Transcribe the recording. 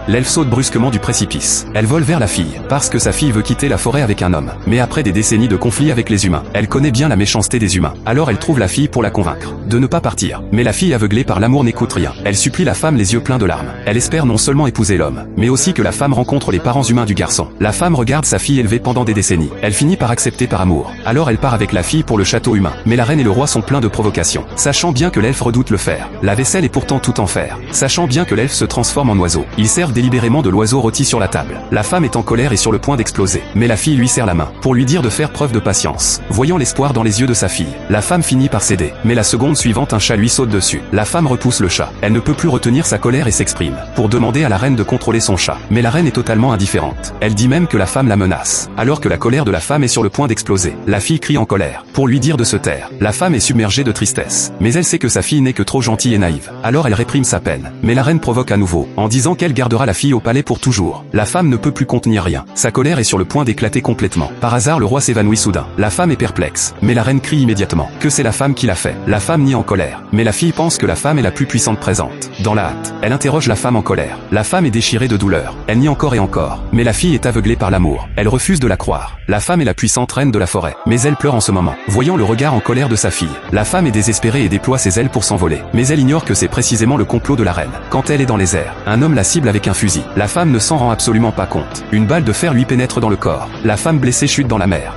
l'elfe saute brusquement du précipice. Elle vole vers la fille, parce que sa fille veut quitter la forêt avec un homme. Mais après des décennies de conflits avec les humains, elle connaît bien la méchanceté des humains. Alors elle trouve la fille pour la convaincre de ne pas partir. Mais la fille aveuglée par l'amour n'écoute rien. Elle supplie la femme les yeux pleins de larmes. Elle espère non seulement épouser l'homme, mais aussi que la femme rencontre les parents humains du garçon. La femme regarde sa fille élevée pendant des décennies. Elle finit par accepter par amour. Alors elle part avec la fille pour le château humain. Mais la reine et le roi sont pleins de provocations. Sachant bien que l'elfe redoute le fer. La vaisselle est pourtant tout en fer. Sachant bien que l'elfe se transforme en oiseau. Ils servent délibérément de l'oiseau rôti sur la table. La femme est en colère et sur le point d'exploser. Mais la fille lui serre la main, pour lui dire de faire preuve de patience. Voyant l'espoir dans les yeux de sa fille, la femme finit par céder. Mais la seconde suivante, un chat lui saute dessus. La femme repousse le chat. Elle ne peut plus retenir sa colère et s'exprime, pour demander à la reine de contrôler son chat. Mais la reine est totalement indifférente. Elle dit même que la femme la menace. Alors que la colère de la femme est sur le point d'exploser, la fille crie en colère, pour lui dire de se taire. La femme est submergée de tristesse. Mais elle sait que sa fille n'est que trop gentille et naïve. Alors elle réprime sa peine. Mais la reine provoque à nouveau, en disant qu'elle gardera la fille au palais pour toujours. La femme ne peut plus contenir rien. Sa colère est sur le point d'éclater complètement. Par hasard, le roi s'évanouit soudain. La femme est perplexe. Mais la reine crie immédiatement que c'est la femme qui l'a fait. La femme nie en colère. Mais la fille pense que la femme est la plus puissante présente. Dans la hâte, elle interroge la femme en colère. La femme est déchirée de douleur. Elle nie encore et encore. Mais la fille est aveuglée par l'amour. Elle refuse de la croire. La femme est la puissante reine de la forêt. Mais elle pleure en ce moment, voyant le regard en colère de sa fille. La femme est désespérée et déploie ses ailes pour s'envoler. Mais elle ignore que c'est précisément le complot de la reine. Quand elle est dans les airs, un homme la cible avec un fusil. La femme ne s'en rend absolument pas compte. Une balle de fer lui pénètre dans le corps. La femme blessée chute dans la mer.